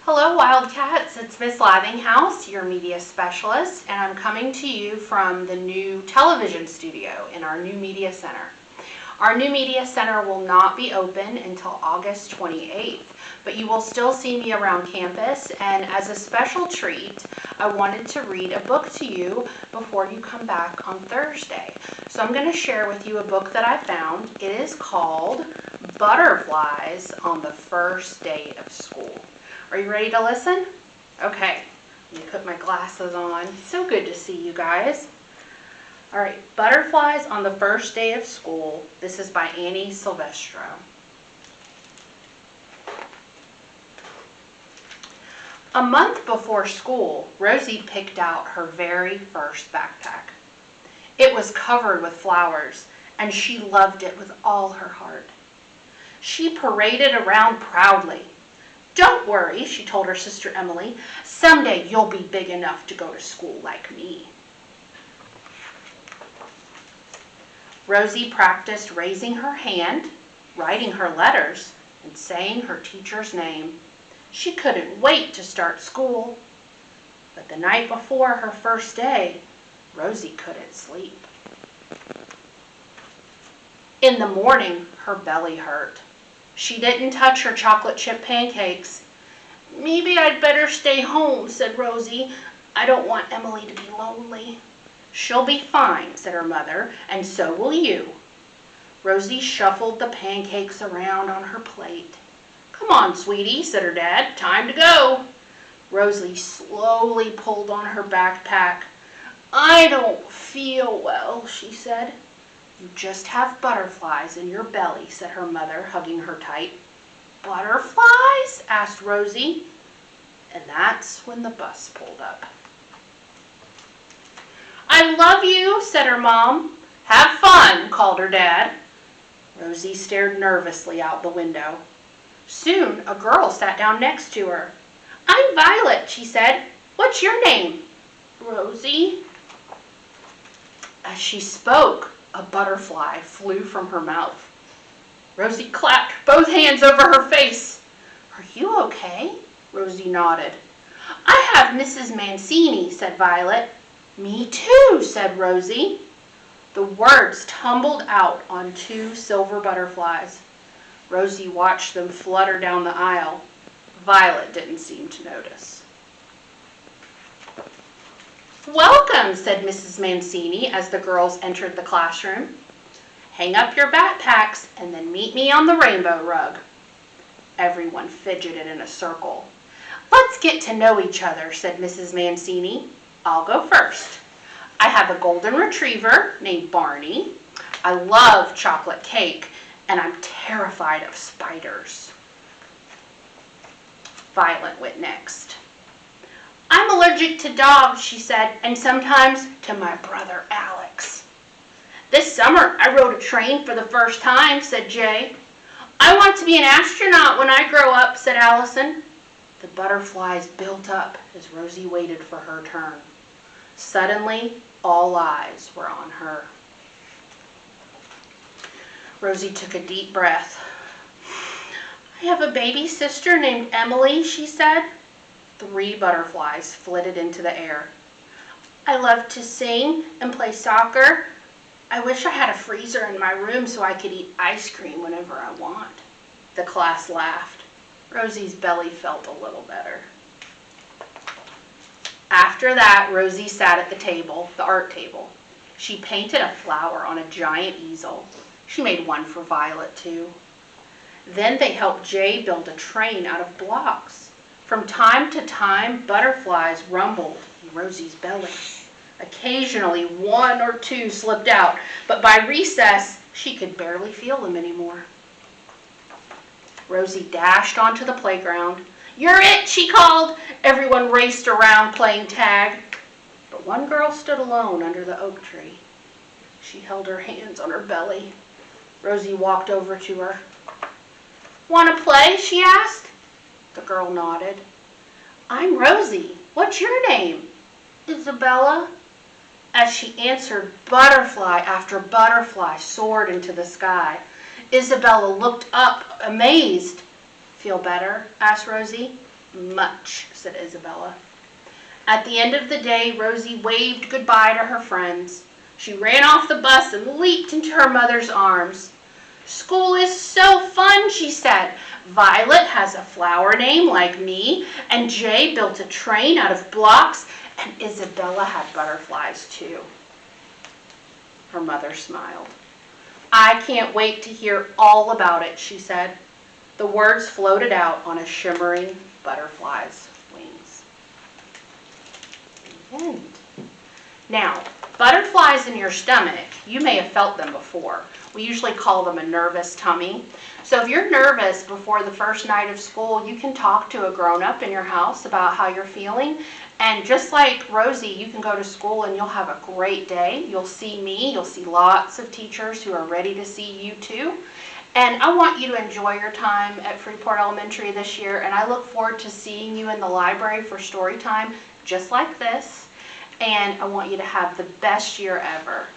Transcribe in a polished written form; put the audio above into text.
Hello Wildcats, it's Miss Lathinghouse, your media specialist, and I'm coming to you from the new television studio in our new media center. Our new media center will not be open until August 28th, but you will still see me around campus, and as a special treat, I wanted to read a book to you before you come back on Thursday. So I'm going to share with you a book that I found. It is called Butterflies on the First Day of School. Are you ready to listen? Okay, let me put my glasses on. So good to see you guys. All right, Butterflies on the First Day of School. This is by Annie Silvestro. A month before school, Rosie picked out her very first backpack. It was covered with flowers, and she loved it with all her heart. She paraded around proudly. "Don't worry," she told her sister Emily. "Someday you'll be big enough to go to school like me." Rosie practiced raising her hand, writing her letters, and saying her teacher's name. She couldn't wait to start school. But the night before her first day, Rosie couldn't sleep. In the morning, her belly hurt. She didn't touch her chocolate chip pancakes. "Maybe I'd better stay home," said Rosie. "I don't want Emily to be lonely." "She'll be fine," said her mother, "and so will you." Rosie shuffled the pancakes around on her plate. "Come on, sweetie," said her dad. "Time to go." Rosie slowly pulled on her backpack. "I don't feel well," she said. "You just have butterflies in your belly," said her mother, hugging her tight. "Butterflies?" asked Rosie. And that's when the bus pulled up. "I love you," said her mom. "Have fun," called her dad. Rosie stared nervously out the window. Soon a girl sat down next to her. "I'm Violet," she said. "What's your name?" "Rosie." As she spoke, a butterfly flew from her mouth. Rosie clapped both hands over her face. "Are you okay?" Rosie nodded. "I have Mrs. Mancini," said Violet. "Me too," said Rosie. The words tumbled out on two silver butterflies. Rosie watched them flutter down the aisle. Violet didn't seem to notice. "Welcome," said Mrs. Mancini as the girls entered the classroom. "Hang up your backpacks and then meet me on the rainbow rug." Everyone fidgeted in a circle. "Let's get to know each other," said Mrs. Mancini. "I'll go first. I have a golden retriever named Barney. I love chocolate cake, and I'm terrified of spiders." Violet went next. "I'm allergic to dogs," she said, "and sometimes to my brother Alex." "This summer I rode a train for the first time," said Jay. "I want to be an astronaut when I grow up," said Allison. The butterflies built up as Rosie waited for her turn. Suddenly, all eyes were on her. Rosie took a deep breath. "I have a baby sister named Emily," she said. 3 butterflies flitted into the air. "I love to sing and play soccer. I wish I had a freezer in my room so I could eat ice cream whenever I want." The class laughed. Rosie's belly felt a little better. After that, Rosie sat at the table, the art table. She painted a flower on a giant easel. She made one for Violet, too. Then they helped Jay build a train out of blocks. From time to time, butterflies rumbled in Rosie's belly. Occasionally, 1 or 2 slipped out, but by recess, she could barely feel them anymore. Rosie dashed onto the playground. "You're it," she called. Everyone raced around playing tag. But one girl stood alone under the oak tree. She held her hands on her belly. Rosie walked over to her. "Want to play?" she asked. The girl nodded. "I'm Rosie. What's your name?" "Isabella." As she answered, butterfly after butterfly soared into the sky. Isabella looked up, amazed. "Feel better?" asked Rosie. Much, said Isabella. At the end of the day, Rosie waved goodbye to her friends. She ran off the bus and leaped into her mother's arms. School is so fun, she said. Violet has a flower name like me, and Jay built a train out of blocks, and Isabella had butterflies too. Her mother smiled. I can't wait to hear all about it, she said. The words floated out on a shimmering butterfly's wings. The end. Now, butterflies in your stomach, you may have felt them before. We usually call them a nervous tummy. So if you're nervous before the first night of school, you can talk to a grown-up in your house about how you're feeling. And just like Rosie, you can go to school and you'll have a great day. You'll see me. You'll see lots of teachers who are ready to see you too. And I want you to enjoy your time at Freeport Elementary this year. And I look forward to seeing you in the library for story time just like this. And I want you to have the best year ever.